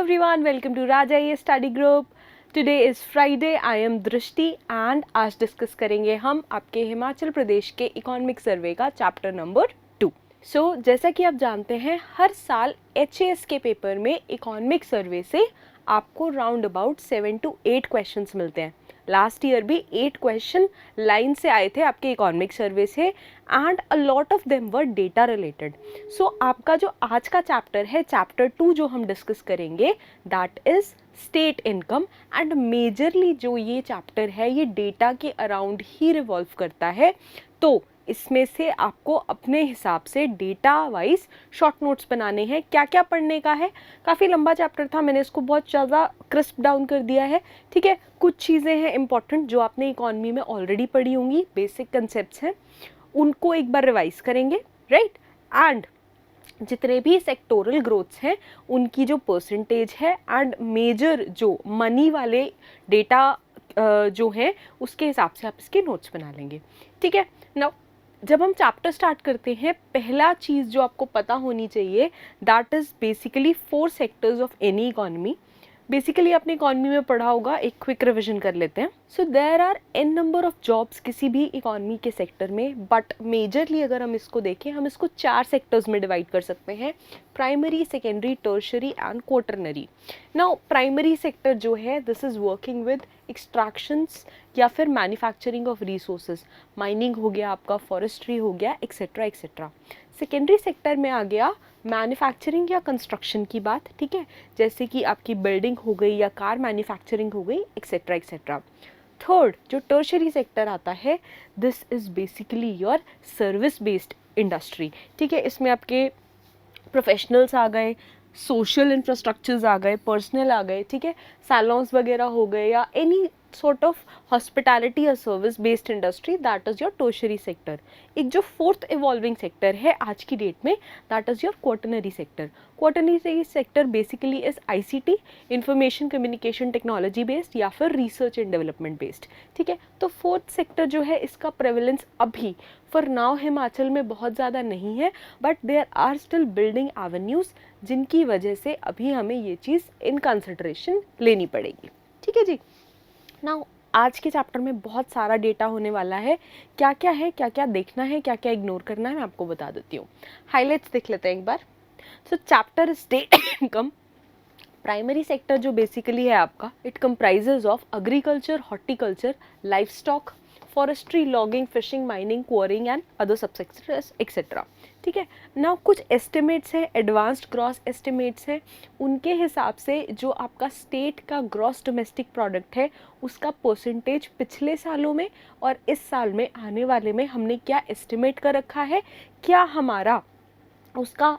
everyone, welcome to Raja ये Study Group. Today is Friday. I am दृष्टि and आज discuss करेंगे हम आपके हिमाचल प्रदेश के इकोनॉमिक सर्वे का चैप्टर नंबर 2. सो जैसा कि आप जानते हैं हर साल HAS के पेपर में इकोनॉमिक सर्वे से आपको राउंड अबाउट 7 to 8 क्वेश्चंस मिलते हैं. लास्ट ईयर भी 8 क्वेश्चन लाइन से आए थे आपके इकोनॉमिक सर्वे से and a lot of them were data related. So आपका जो आज का चैप्टर है, चैप्टर 2 जो हम डिस्कस करेंगे, that is state income. And majorly जो ये चैप्टर है ये डेटा के अराउंड ही रिवॉल्व करता है. तो इसमें से आपको अपने हिसाब से डेटा वाइज शॉर्ट नोट्स बनाने हैं. क्या क्या पढ़ने का है, काफ़ी लंबा चैप्टर था, मैंने इसको बहुत ज़्यादा क्रिस्प डाउन कर दिया है. ठीक है, कुछ चीज़ें हैं इंपॉर्टेंट जो आपने इकोनॉमी में ऑलरेडी पढ़ी होंगी, बेसिक कंसेप्ट्स हैं, उनको एक बार रिवाइज करेंगे, राइट. एंड जितने भी सेक्टोरल ग्रोथ्स हैं उनकी जो परसेंटेज है एंड मेजर जो मनी वाले डेटा जो हैं उसके हिसाब से आप इसके नोट्स बना लेंगे. ठीक है. नाउ जब हम चैप्टर स्टार्ट करते हैं, पहला चीज़ जो आपको पता होनी चाहिए, that is basically 4 sectors of any economy. Basically आपने इकोनॉमी में पढ़ा होगा, एक क्विक रिविजन कर लेते हैं. So there are an number of jobs किसी भी इकोनॉमी के सेक्टर में, बट मेजरली अगर हम इसको देखें, हम इसको 4 सेक्टर्स में डिवाइड कर सकते हैं: primary, secondary, tertiary and quaternary. Now primary sector जो है, this is working with extractions या फिर मैन्युफैक्चरिंग ऑफ रिसोर्सेज. माइनिंग हो गया आपका, फॉरेस्ट्री हो गया, एक्सेट्रा एक्सेट्रा. सेकेंडरी सेक्टर में आ गया मैन्युफैक्चरिंग या कंस्ट्रक्शन की बात. ठीक है, जैसे कि आपकी बिल्डिंग हो गई या कार मैन्युफैक्चरिंग हो गई, एक्सेट्रा एक्सेट्रा. थर्ड जो टर्शरी सेक्टर आता है, this is basically your service based industry. ठीक है, इसमें आपके प्रोफेशनल्स आ गए, सोशल इंफ्रास्ट्रक्चर्स आ गए, पर्सनल आ गए. ठीक है, सैलून्स वगैरह हो गए या any sort of hospitality or service based industry, that is your tertiary sector. एक जो फोर्थ इवॉल्विंग सेक्टर है आज की डेट में, that is your quaternary sector. Quaternary sector basically is ICT, information communication technology based या फिर research and development based. ठीक है, तो फोर्थ सेक्टर जो है इसका प्रेवलेंस अभी फॉर नाउ हिमाचल में बहुत ज़्यादा नहीं है, but there are still building avenues जिनकी वजह से अभी हमें ये चीज़ इन कंसिडरेशन लेनी पड़ेगी. ठीक है जी. नाउ आज के चैप्टर में बहुत सारा डेटा होने वाला है. क्या क्या है, क्या क्या देखना है, क्या क्या इग्नोर करना है, मैं आपको बता देती हूँ. हाइलाइट्स देख लेते हैं एक बार. So chapter state income. Primary sector जो बेसिकली है आपका, it comprises of agriculture, horticulture, livestock, forestry, logging, fishing, mining, quarrying and other subsectors etcetera. ठीक है. नाउ कुछ एस्टिमेट्स हैं, एडवांस्ड ग्रॉस एस्टिमेट्स हैं. उनके हिसाब से जो आपका स्टेट का ग्रॉस डोमेस्टिक प्रोडक्ट है उसका परसेंटेज पिछले सालों में और इस साल में आने वाले में हमने क्या एस्टिमेट कर रखा है, क्या हमारा उसका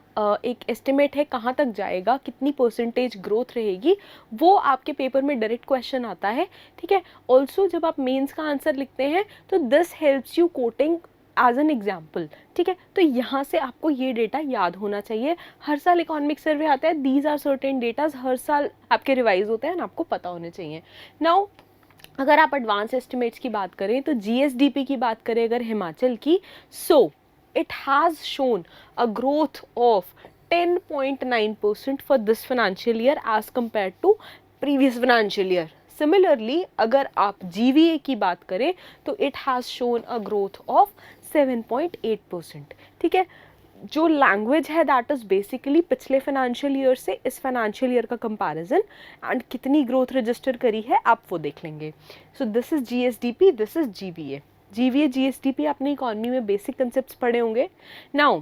एक एस्टिमेट है, कहाँ तक जाएगा, कितनी परसेंटेज ग्रोथ रहेगी, वो आपके पेपर में डायरेक्ट क्वेश्चन आता है. ठीक है. ऑल्सो जब आप मेंस का आंसर लिखते हैं तो this helps you quoting as an example. ठीक है, तो यहाँ से आपको ये डेटा याद होना चाहिए. हर साल इकोनॉमिक सर्वे आता है, दीज आर सर्टेन डेटाज हर साल आपके रिवाइज होते हैं, आपको पता होने चाहिए. नाउ अगर आप एडवांस एस्टिमेट्स की बात करें तो GSDP की बात करें अगर हिमाचल की, सो it has shown a growth of 10.9% for this financial year as compared to previous financial year. Similarly, अगर आप GVA की बात करें तो it has shown a growth of 7.8%. ठीक है. जो लैंग्वेज है दैट इज़ बेसिकली पिछले फाइनेंशियल ईयर से इस फाइनेंशियल ईयर का कंपैरिजन एंड कितनी ग्रोथ रजिस्टर करी है आप वो देख लेंगे. So this is GSDP, this is GVA. GVA GSDP आपने इकोनॉमी में बेसिक कंसेप्ट्स पढ़े होंगे. नाउ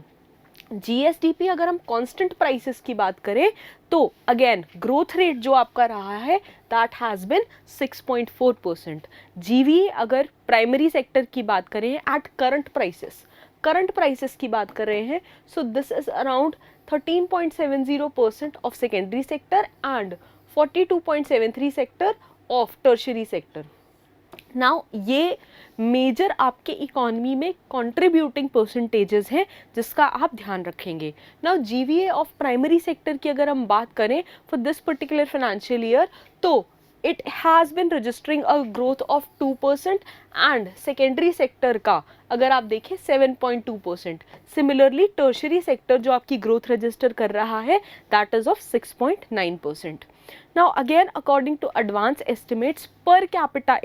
GSDP अगर हम कांस्टेंट प्राइसेस की बात करें तो अगेन ग्रोथ रेट जो आपका रहा है दैट हैज़ बिन 6.4%. GVA अगर प्राइमरी सेक्टर की बात करें एट करंट प्राइसेस की बात कर रहे हैं, so this is around 13.70% of secondary sector and 42.73 sector of tertiary sector. Now ये मेजर आपके इकोनॉमी में कंट्रीब्यूटिंग परसेंटेजेस हैं जिसका आप ध्यान रखेंगे. Now GVA of primary sector की अगर हम बात करें for this particular financial year, तो it has been registering a growth of 2% and secondary sector का अगर आप देखें 7.2%. Similarly tertiary sector जो आपकी growth register कर रहा है that is of 6.9%. Now again according to advance estimates per capita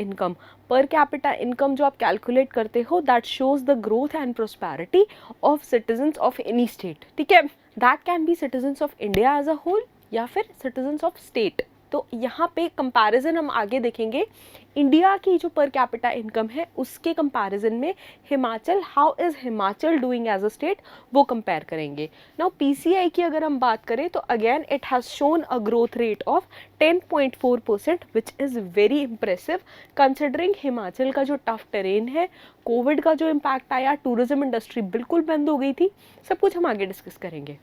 income जो आप कैलकुलेट करते हो that shows the growth and prosperity of citizens of any state, ठीक है, that can be citizens of India as a whole या फिर citizens of state. तो यहाँ पे कंपैरिजन हम आगे देखेंगे, इंडिया की जो पर कैपिटा इनकम है उसके कंपैरिजन में Himachal, how is Himachal doing as a state, वो कंपेयर करेंगे। नाउ पीसीआई की अगर हम बात करें तो again it has shown a growth rate of 10.4% which is very impressive considering Himachal का जो टफ टेरेन है, कोविड का जो इम्पैक्ट आया, टूरिज्म इंडस्ट्री बिल्कुल बंद हो गई थी, सब कुछ हम आगे डिस्कस करेंगे।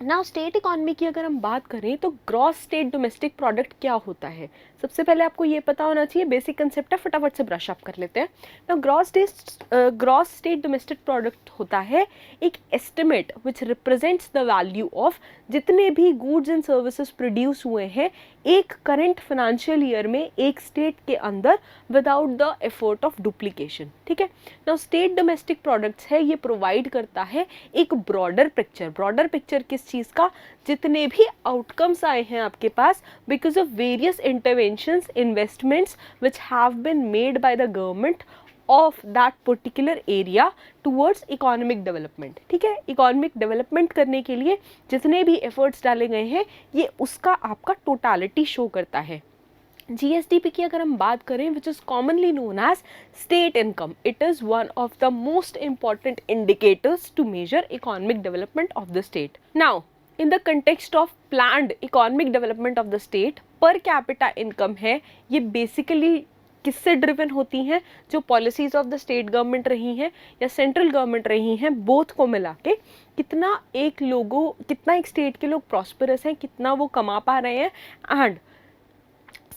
नाउ स्टेट इकॉनमी की अगर हम बात करें तो ग्रॉस स्टेट डोमेस्टिक प्रोडक्ट क्या होता है, सबसे पहले आपको ये पता होना चाहिए, बेसिक कंसेप्ट है, फटाफट से ब्रश अप कर लेते हैं। Now gross state domestic product होता है एक estimate which represents the value of जितने भी गुड्स एंड सर्विसेज प्रोड्यूस हुए हैं एक करंट फाइनेंशियल ईयर में एक स्टेट के अंदर without the effort of duplication, ठीक है। नाउ स्टेट डोमेस्टिक प्रोडक्ट्स है ये प्रोवाइड करता है एक ब्रॉडर पिक्चर किस चीज़ का, जितने भी आउटकम्स आए हैं आपके पास because of various interventions investments which have been made by the government of that particular area towards economic development, ठीक है। इकोनॉमिक डेवलपमेंट करने के लिए जितने भी एफर्ट्स डाले गए हैं ये उसका आपका टोटालिटी शो करता है। GSDP की अगर हम बात करें which is commonly known as state income, it is one of the most important indicators to measure economic development of the state. Now in the context of planned economic development of the state, per capita income है ये basically किससे driven होती हैं, जो policies of the state government रही हैं या central government रही हैं, बोथ को मिला के कितना एक स्टेट के लोग प्रॉस्परस हैं, कितना वो कमा पा रहे हैं एंड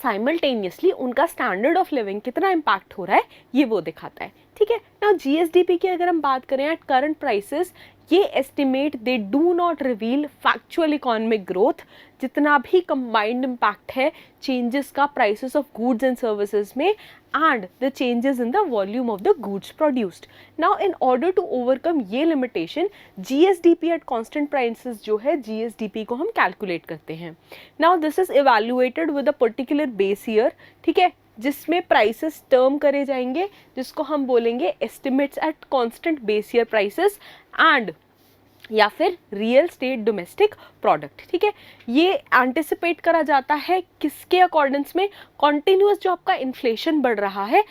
साइमल्टेनियसली उनका स्टैंडर्ड ऑफ लिविंग कितना इम्पैक्ट हो रहा है ये वो दिखाता है, ठीक है। नाउ GSDP की अगर हम बात करें एट करंट प्राइसेस, ये estimate they do not reveal factual economic growth, जितना भी कंबाइंड इम्पैक्ट है चेंजेस का prices of goods and services में and the changes in the volume of the goods produced. Now in order to overcome ये limitation GSDP at constant prices जो है GSDP को हम कैलकुलेट करते हैं। Now this is evaluated with a particular base year, ठीक है, जिसमें प्राइसेस टर्म करे जाएंगे जिसको हम बोलेंगे estimates at constant base year prices and या फिर रियल स्टेट डोमेस्टिक प्रोडक्ट, ठीक है। ये एंटिसिपेट करा जाता है किसके अकॉर्डेंस में, कॉन्टिन्यूस जो आपका इन्फ्लेशन बढ़ रहा है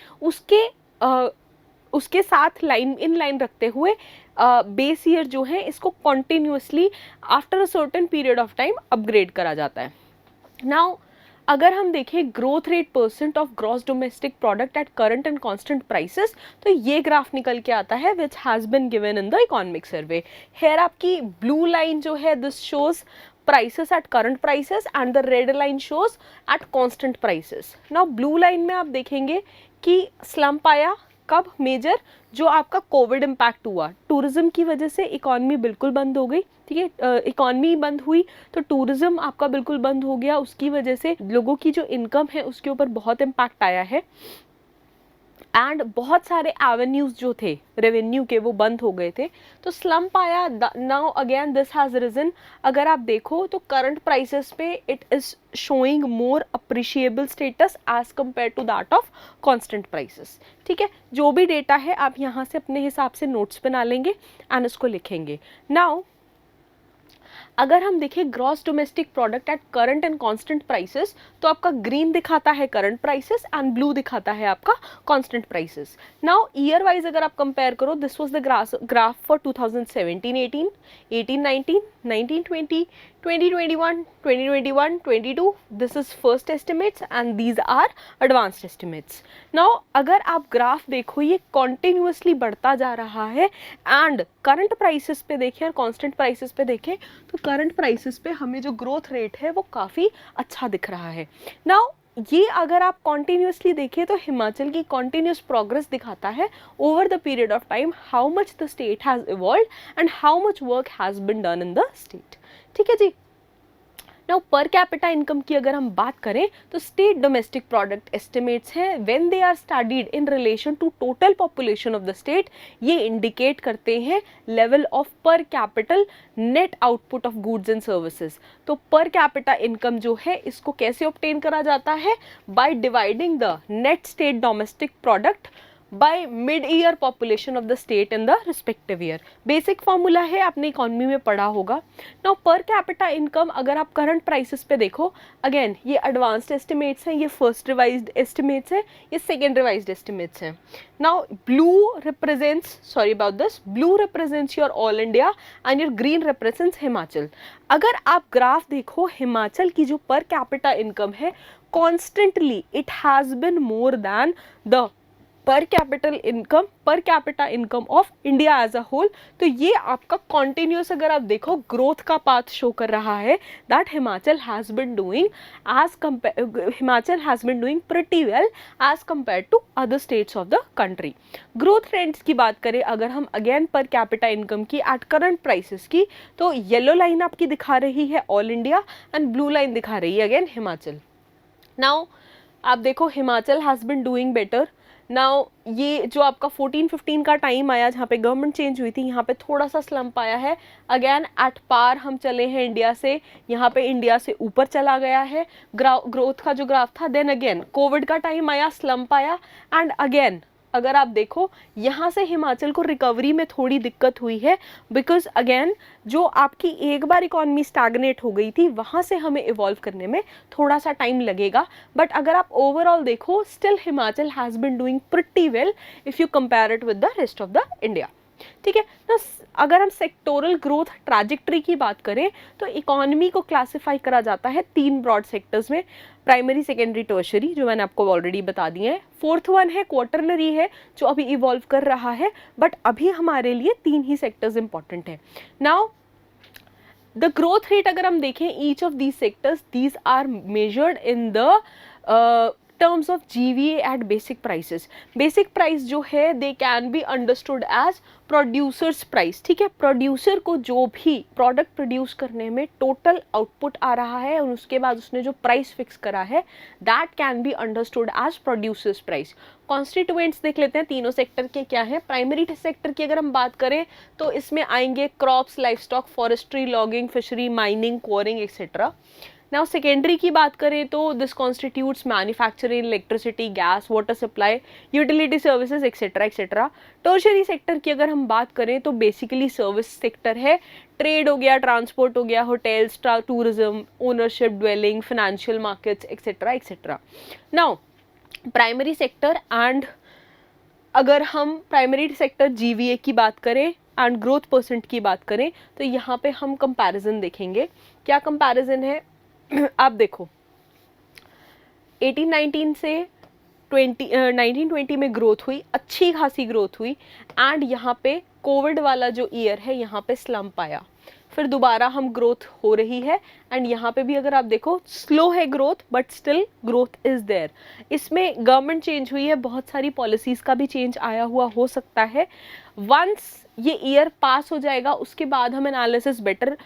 उसके साथ इन लाइन रखते हुए बेस ईयर जो है इसको continuously after a certain period of time upgrade करा जाता है। नाउ अगर हम देखें growth rate percent of gross domestic product at current and constant prices, तो ये ग्राफ निकल के आता है which has been given in the economic survey. Here आपकी ब्लू लाइन जो है this shows prices at current prices and the red line shows at constant prices. Now blue line में आप देखेंगे कि स्लम्प आया कब, मेजर जो आपका कोविड इम्पैक्ट हुआ, टूरिज्म की वजह से इकॉनमी बिल्कुल बंद हो गई, ठीक है, इकॉनमी बंद हुई तो टूरिज्म आपका बिल्कुल बंद हो गया, उसकी वजह से लोगों की जो इनकम है उसके ऊपर बहुत इम्पैक्ट आया है एंड बहुत सारे एवेन्यूज जो थे रेवेन्यू के वो बंद हो गए थे, तो स्लम्प आया। Now again this has reason, अगर आप देखो तो करंट प्राइसेस पे it is showing more appreciable status as compare to that of constant prices, ठीक है। जो भी डेटा है आप यहाँ से अपने हिसाब से नोट्स बना लेंगे एंड इसको लिखेंगे। नाउ अगर हम देखें gross domestic product at current and constant prices, तो आपका ग्रीन दिखाता है करंट प्राइसेस एंड ब्लू दिखाता है आपका constant prices. Now year wise अगर आप कंपेयर करो, this was the graph for 2017-18, 18-19, 19-20, 2021, 2021, 22, this is first estimates and these are advanced estimates. Now अगर आप ग्राफ देखो ये कॉन्टिन्यूसली बढ़ता जा रहा है एंड करंट प्राइसेस पे देखें और कांस्टेंट प्राइसेस पे देखें तो करंट प्राइसेस पे हमें जो ग्रोथ रेट है वो काफ़ी अच्छा दिख रहा है। नाउ ये अगर आप कॉन्टिन्यूसली देखें तो हिमाचल की कॉन्टिन्यूस प्रोग्रेस दिखाता है over the period of time, how much the state has evolved and how much work has been done in the state, ठीक है जी। नाउ पर कैपिटा इनकम की अगर हम बात करें तो स्टेट डोमेस्टिक प्रोडक्ट एस्टिमेट्स हैं when they are studied in relation to total population of the state, ये इंडिकेट करते हैं level of per capital net output of goods and services. तो पर कैपिटा इनकम जो है इसको कैसे ऑब्टेन करा जाता है, by dividing the net state domestic product by mid year population of the state in the respective year. Basic formula है, आपने इकोनॉमी में पढ़ा होगा। नाउ पर कैपिटा इनकम अगर आप करंट प्राइसेस पे देखो, अगेन ये एडवांस्ड एस्टिमेट्स हैं, ये फर्स्ट रिवाइज्ड एस्टिमेट्स हैं, ये सेकेंड रिवाइज्ड एस्टिमेट्स हैं। Now blue represents your all India and your green represents Himachal. अगर आप ग्राफ देखो, हिमाचल की जो पर कैपिटा इनकम है constantly it has been more than the per capita income of India as a whole. तो ये आपका कॉन्टिन्यूस अगर आप देखो ग्रोथ का पाथ शो कर रहा है that Himachal has been doing pretty well as compare to other states of the country. Growth trends की बात करें अगर हम अगेन पर कैपिटा इनकम की एट करंट प्राइसेस की, तो येलो लाइन आपकी दिखा रही है all India and blue line दिखा रही है अगेन हिमाचल। नाउ आप देखो Himachal has been doing better. Now ये जो आपका 14-15 का टाइम आया जहाँ पे गवर्नमेंट चेंज हुई थी, यहाँ पे थोड़ा सा स्लम्प आया है। अगेन एट पार हम चले हैं इंडिया से, यहाँ पे इंडिया से ऊपर चला गया है ग्रोथ का जो ग्राफ था। देन अगेन कोविड का टाइम आया, स्लम्प आया एंड अगेन अगर आप देखो यहाँ से हिमाचल को रिकवरी में थोड़ी दिक्कत हुई है, बिकॉज अगेन जो आपकी एक बार इकॉनमी स्टैग्नेट हो गई थी वहाँ से हमें इवॉल्व करने में थोड़ा सा टाइम लगेगा। बट अगर आप ओवरऑल देखो still Himachal has been doing pretty well if you compare it with the rest of the India. ठीक है ना। अगर हम सेक्टोरल ग्रोथ ट्रैजेक्टरी की बात करें तो इकोनॉमी को क्लासिफाई करा जाता है 3 ब्रॉड सेक्टर्स में, प्राइमरी, सेकेंडरी, टर्शरी, जो मैंने आपको ऑलरेडी बता दिए हैं। फोर्थ वन है क्वार्टरनरी है जो अभी इवॉल्व कर रहा है, बट अभी हमारे लिए 3 ही सेक्टर्स इंपॉर्टेंट है। नाउ द ग्रोथ रेट अगर हम देखें each of these sectors, these are measured in the terms of GVA at basic prices. Basic price जो है they can be understood as producers price. ठीक है, प्रोड्यूसर को जो भी प्रोडक्ट प्रोड्यूस करने में टोटल आउटपुट आ रहा है और उसके बाद उसने जो प्राइस फिक्स करा है that can be understood as producers price. Constituents देख लेते हैं तीनों सेक्टर के क्या है। प्राइमरी सेक्टर की अगर हम बात करें तो इसमें आएंगे crops, livestock, forestry, logging, fishery, mining, quarrying etcetera. Now secondary की बात करें तो this constitutes manufacturing, electricity, gas, water supply, utility services etcetera etcetera. Tertiary sector की अगर हम बात करें तो बेसिकली सर्विस सेक्टर है, ट्रेड हो गया, ट्रांसपोर्ट हो गया, hotels, tourism, ownership, dwelling, financial markets etcetera etcetera. Now primary sector and अगर हम प्राइमरी सेक्टर GVA की बात करें एंड ग्रोथ परसेंट की बात करें तो यहाँ पे हम कंपैरिजन देखेंगे। क्या कंपैरिजन है आप देखो 18-19 से 19-20 में ग्रोथ हुई, अच्छी खासी ग्रोथ हुई एंड यहाँ पे कोविड वाला जो ईयर है यहाँ पे स्लम्प आया, फिर दोबारा हम ग्रोथ हो रही है एंड यहाँ पे भी अगर आप देखो स्लो है growth but still growth is there. इसमें गवर्नमेंट चेंज हुई है, बहुत सारी पॉलिसीज का भी चेंज आया हुआ हो सकता है। वंस ये ईयर पास हो जाएगा उसके बाद हम एनालिसिस बेटर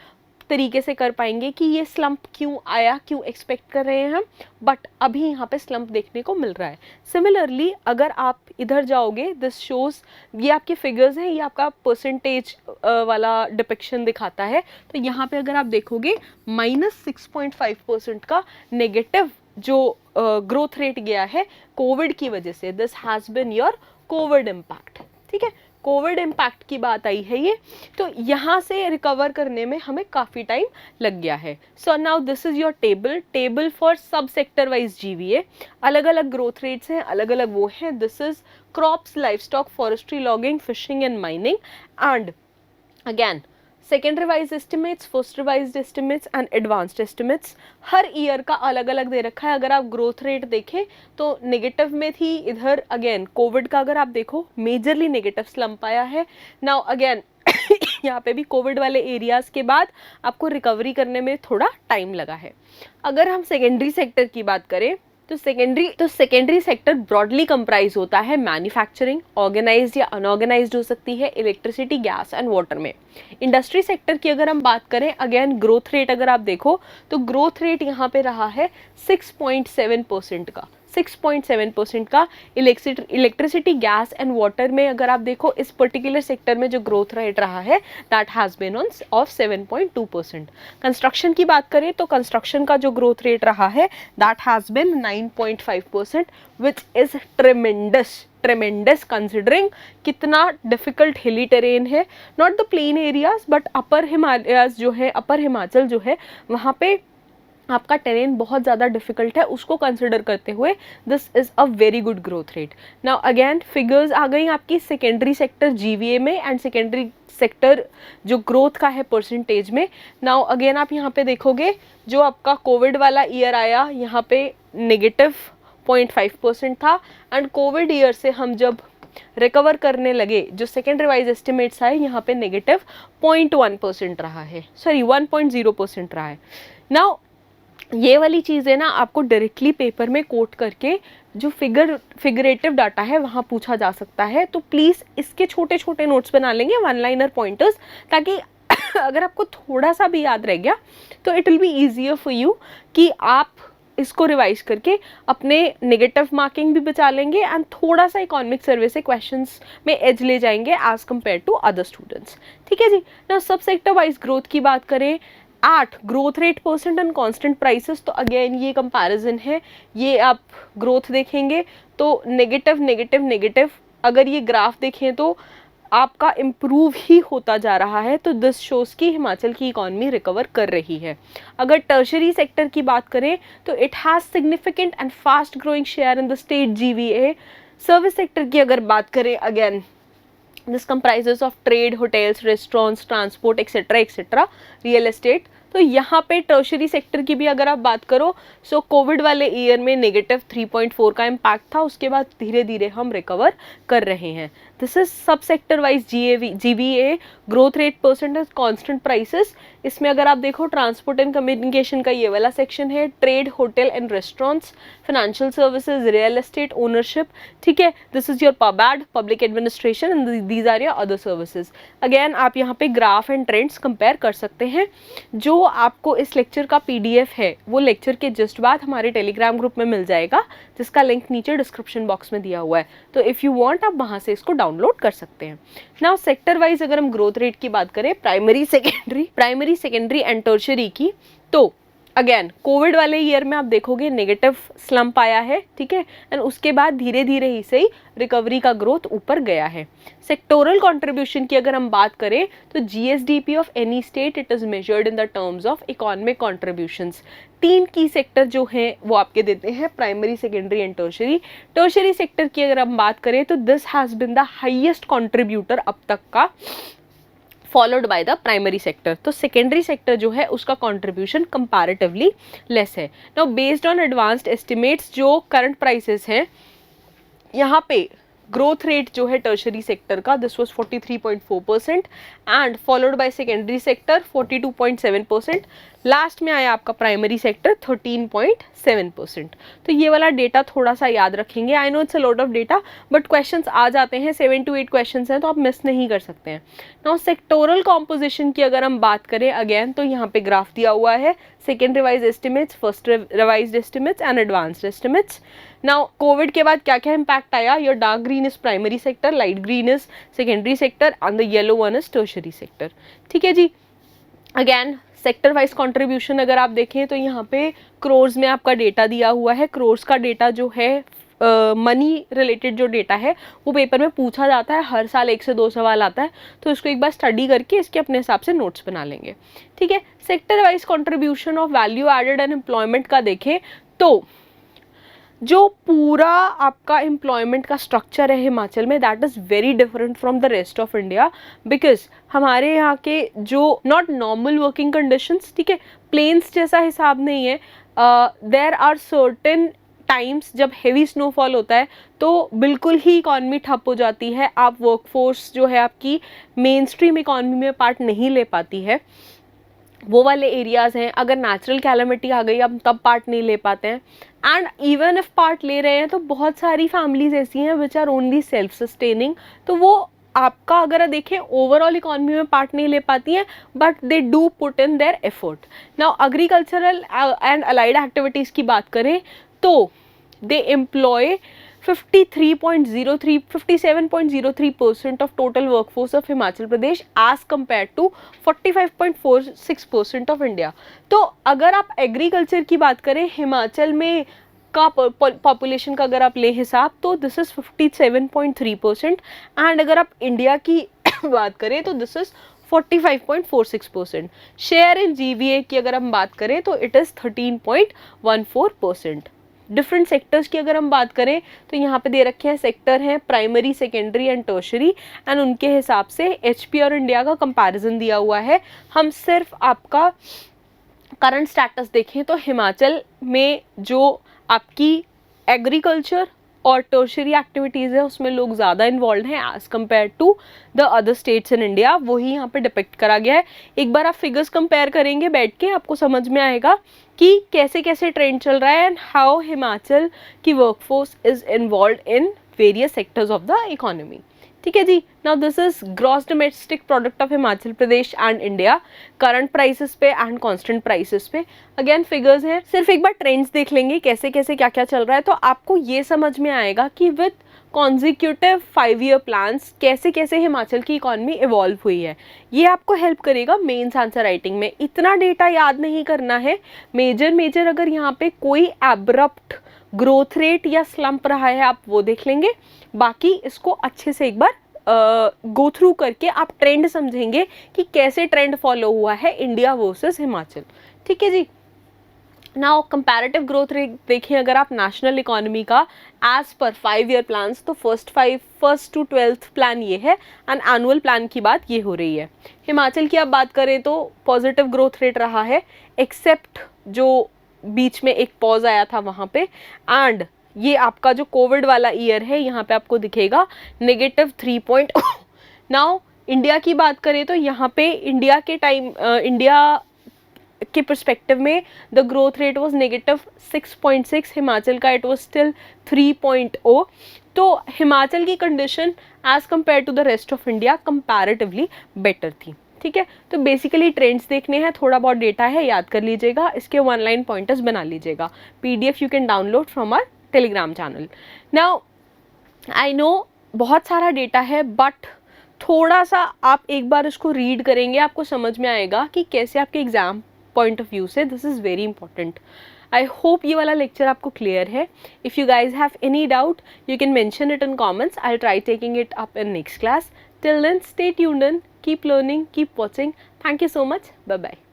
तरीके से कर पाएंगे कि ये स्लम्प क्यों आया, क्यों एक्सपेक्ट कर रहे हैं हम, बट अभी यहाँ पे स्लम्प देखने को मिल रहा है। सिमिलरली अगर आप इधर जाओगे, दिस शोज, ये आपके फिगर्स हैं, ये आपका परसेंटेज वाला डिपिक्शन दिखाता है। तो यहाँ पे अगर आप देखोगे -6.5% का नेगेटिव जो ग्रोथ रेट गया है कोविड की वजह से। This has been your Covid impact. ठीक है, कोविड इम्पैक्ट की बात आई है ये, तो यहाँ से रिकवर करने में हमें काफ़ी टाइम लग गया है। So now this is your table for सब सेक्टर वाइज GVA। अलग अलग ग्रोथ रेट्स हैं, अलग अलग वो हैं। This is crops, livestock, forestry, logging, fishing and mining and again second revise estimates, first revise estimates and advanced estimates. Her year का अलग अलग दे रखा है। अगर आप ग्रोथ रेट देखें तो नेगेटिव में थी, इधर अगेन कोविड का अगर आप देखो मेजरली नेगेटिव स्लम्प आया है। नाउ अगेन यहाँ पे भी कोविड वाले एरियाज के बाद आपको रिकवरी करने में थोड़ा टाइम लगा है। अगर हम सेकेंडरी सेक्टर की बात करें तो सेकेंडरी सेक्टर ब्रॉडली कंप्राइज होता है मैन्युफैक्चरिंग, ऑर्गेनाइज्ड या अनऑर्गेनाइज्ड हो सकती है, इलेक्ट्रिसिटी, गैस एंड वाटर में। इंडस्ट्री सेक्टर की अगर हम बात करें, अगेन ग्रोथ रेट अगर आप देखो तो ग्रोथ रेट यहाँ पे रहा है 6.7% का, 6.7% का। इलेक्ट्रिसिटी, गैस एंड वाटर में अगर आप देखो इस पर्टिकुलर सेक्टर में जो ग्रोथ रेट रहा है that has been of 7.2%। Construction की बात करें तो कंस्ट्रक्शन का जो ग्रोथ रेट रहा है that has been 9.5%, which is tremendous considering कितना डिफिकल्ट हिली टेरेन है, not the plain areas but upper Himalayas जो है, अपर हिमाचल जो है वहाँ पे आपका टेरेन बहुत ज़्यादा डिफिकल्ट है, उसको कंसिडर करते हुए this is a very good growth rate. Now again figures आ गई आपकी सेकेंडरी सेक्टर जीवीए में एंड सेकेंडरी सेक्टर जो ग्रोथ का है परसेंटेज में। नाउ अगेन आप यहाँ पे देखोगे जो आपका कोविड वाला ईयर आया यहाँ पे -0.5% था एंड कोविड ईयर से हम जब रिकवर करने लगे जो सेकेंड रिवाइज एस्टिमेट्स आए यहाँ पे -0.1% रहा है, सॉरी 1.0% रहा है। नाउ ये वाली चीज़ें ना आपको डायरेक्टली पेपर में कोट करके जो फिगरेटिव डाटा है वहाँ पूछा जा सकता है, तो प्लीज़ इसके छोटे छोटे नोट्स बना लेंगे, वन लाइनर पॉइंटर्स, ताकि अगर आपको थोड़ा सा भी याद रह गया तो it will be easier for you कि आप इसको रिवाइज करके अपने नेगेटिव मार्किंग भी बचा लेंगे एंड थोड़ा सा इकोनॉमिक सर्वे से क्वेश्चंस में एज ले जाएंगे as compare to other students. ठीक है जी। ना सब सेक्टर वाइज ग्रोथ की बात करें, 8 growth rate percent and constant prices, तो अगेन ये कंपैरिजन है, ये आप ग्रोथ देखेंगे तो नेगेटिव नेगेटिव नेगेटिव, अगर ये ग्राफ देखें तो आपका इम्प्रूव ही होता जा रहा है, तो दिस शोज की हिमाचल की इकॉनमी रिकवर कर रही है। अगर टर्शरी सेक्टर की बात करें तो it has significant and fast growing share in the state GVA. Service sector की अगर बात करें, again this comprises of trade, hotels, restaurants, transport, etc., real estate। तो यहाँ पे टर्शरी सेक्टर की भी अगर आप बात करो सो कोविड वाले ईयर में -3.4 का इम्पैक्ट था, उसके बाद धीरे धीरे हम रिकवर कर रहे हैं। दिस इज सब sector wise GVA growth rate percentage constant prices. इसमें अगर आप देखो ट्रांसपोर्ट एंड कम्युनिकेशन का ये वाला सेक्शन है, trade, hotel and restaurants, financial services, real estate ownership. ठीक है, दिस इज योर पबैड, public administration and these are your other services. Again आप यहाँ पे ग्राफ एंड ट्रेंड्स कंपेयर कर सकते हैं। जो आपको इस लेक्चर का पीडीएफ है वो लेक्चर के जस्ट बाद हमारे टेलीग्राम ग्रुप में मिल जाएगा, जिसका लिंक नीचे डिस्क्रिप्शन बॉक्स में दिया हुआ है, तो इफ़ यू वांट आप वहाँ से इसको डाउनलोड कर सकते हैं। नाउ सेक्टर वाइज अगर हम ग्रोथ रेट की बात करें प्राइमरी सेकेंडरी एंड टर्शरी की, तो अगेन कोविड वाले ईयर में आप देखोगे नेगेटिव स्लम्प आया है, ठीक है, एंड उसके बाद धीरे धीरे ही सही रिकवरी का ग्रोथ ऊपर गया है। सेक्टोरल कंट्रीब्यूशन की अगर हम बात करें तो GSDP of any state it is measured in the terms of economic contributions. 3 की सेक्टर जो हैं वो आपके देते हैं primary, secondary and tertiary. Tertiary sector की अगर हम बात करें तो this has been the highest contributor अब तक का, followed by the primary sector. तो सेकेंडरी सेक्टर जो है उसका कंट्रीब्यूशन कंपैरेटिवली लेस है। Now based on advanced estimates जो करंट प्राइसेस हैं, यहाँ पे ग्रोथ रेट जो है टर्शरी सेक्टर का this was 43.4% and followed by secondary sector 42.7%। Last में आया आपका प्राइमरी सेक्टर 13.7%। तो ये वाला डेटा थोड़ा सा याद रखेंगे। I know it's a lot of data but questions आ जाते हैं, 7 to 8 क्वेश्चंस हैं तो आप मिस नहीं कर सकते हैं। नाउ सेक्टोरल कॉम्पोजिशन की अगर हम बात करें अगेन तो यहाँ पे ग्राफ दिया हुआ है, second revise estimates, first revise estimates and advanced estimates. Now Covid के बाद क्या क्या इम्पैक्ट आया, your dark green is primary sector, light green is secondary sector and the yellow one is tertiary sector. ठीक है जी। अगेन सेक्टर वाइज कंट्रीब्यूशन अगर आप देखें तो यहाँ पे क्रोर्स में आपका डेटा दिया हुआ है। क्रोर्स का डेटा जो है मनी रिलेटेड जो डेटा है वो पेपर में पूछा जाता है, हर साल 1 से 2 सवाल आता है, तो इसको एक बार स्टडी करके इसके अपने हिसाब से नोट्स बना लेंगे। ठीक है। Sector wise contribution of value added and employment का देखें तो जो पूरा आपका एम्प्लॉयमेंट का स्ट्रक्चर है हिमाचल में that is very different from the rest of India, because हमारे यहाँ के जो नॉट नॉर्मल वर्किंग कंडीशंस, ठीक है, प्लेन्स जैसा हिसाब नहीं है। देयर आर सर्टेन टाइम्स जब हेवी स्नोफॉल होता है तो बिल्कुल ही इकॉनमी ठप हो जाती है, आप वर्कफोर्स जो है आपकी मेन स्ट्रीम इकॉनमी में पार्ट नहीं ले पाती है। वो वाले एरियाज़ हैं। अगर नेचुरल कैलेमिटी आ गई हम तब पार्ट नहीं ले पाते हैं, एंड इवन इफ पार्ट ले रहे हैं तो बहुत सारी फैमिलीज ऐसी हैं which are only self sustaining, तो वो आपका अगर देखें ओवरऑल इकॉनमी में पार्ट नहीं ले पाती हैं, but they do put in their effort. Now agricultural and allied activities की बात करें तो दे employ 57.03% of total workforce of Himachal Pradesh as compared to 45.46% of India। तो अगर आप एग्रीकल्चर की बात करें हिमाचल में का पॉपुलेशन का अगर आप ले हिसाब तो दिस इज 57.3%, एंड अगर आप इंडिया की बात करें तो this is 45.46%। Share in GVA की अगर हम बात करें तो इट इज़ 13.14%। डिफरेंट सेक्टर्स की अगर हम बात करें तो यहाँ पे दे रखे हैं सेक्टर हैं primary, secondary and tertiary, and उनके हिसाब से एचपी और इंडिया का कंपैरिजन दिया हुआ है। हम सिर्फ आपका करंट स्टेटस देखें तो हिमाचल में जो आपकी एग्रीकल्चर और टर्शरी एक्टिविटीज़ है उसमें लोग ज़्यादा इन्वॉल्व हैं as compare to the other states in India, वही यहाँ पे डिपिक्ट करा गया है। एक बार आप फिगर्स कंपेयर करेंगे बैठ के, आपको समझ में आएगा कि कैसे कैसे ट्रेंड चल रहा है एंड हाउ हिमाचल की workforce is involve in various sectors of the economy. ठीक है जी। Now this is gross domestic product of Himachal Pradesh and India, current prices पे एंड कांस्टेंट प्राइसेस पे। अगेन फिगर्स हैं, सिर्फ एक बार ट्रेंड्स देख लेंगे कैसे कैसे क्या क्या चल रहा है, तो आपको ये समझ में आएगा कि विद कॉन्जिक्यूटिव 5 ईयर प्लान्स कैसे कैसे हिमाचल की इकॉनमी इवॉल्व हुई है। ये आपको हेल्प करेगा मेंस आंसर राइटिंग में। इतना डेटा याद नहीं करना है, मेजर अगर यहाँ पे कोई एब्रप्ट ग्रोथ रेट या स्लम्प रहा है आप वो देख लेंगे, बाकी इसको अच्छे से एक बार गो थ्रू करके आप ट्रेंड समझेंगे कि कैसे ट्रेंड फॉलो हुआ है इंडिया वर्सेस हिमाचल। ठीक है जी। नाउ कंपैरेटिव ग्रोथ रेट देखिए अगर आप नेशनल इकोनॉमी का एज पर 5 ईयर प्लान्स, तो फर्स्ट टू 12th प्लान ये है एंड एनुअल प्लान की बात ये हो रही है। हिमाचल की आप बात करें तो पॉजिटिव ग्रोथ रेट रहा है, एक्सेप्ट जो बीच में एक पॉज आया था वहाँ पे, एंड ये आपका जो कोविड वाला ईयर है यहाँ पे आपको दिखेगा -3. नाउ इंडिया की बात करें तो यहाँ पे इंडिया के परस्पेक्टिव में the growth rate was -6.6, Himachal का इट वाज स्टिल 3.0। तो हिमाचल की condition as compare to the rest of India comparatively better थी। ठीक है, तो बेसिकली ट्रेंड्स देखने हैं, थोड़ा बहुत डेटा है याद कर लीजिएगा, इसके 1 लाइन पॉइंटर्स बना लीजिएगा। PDF you can download from our Telegram channel. Now I know बहुत सारा डेटा है, बट थोड़ा सा आप एक बार इसको रीड करेंगे आपको समझ में आएगा कि कैसे आपके एग्जाम पॉइंट ऑफ व्यू से this is very important. I hope ये वाला लेक्चर आपको क्लियर है। If you guys have any doubt you can mention it in comments, I will try taking it up in next class. Till then, stay tuned in, keep learning, keep watching. Thank you so much. Bye bye.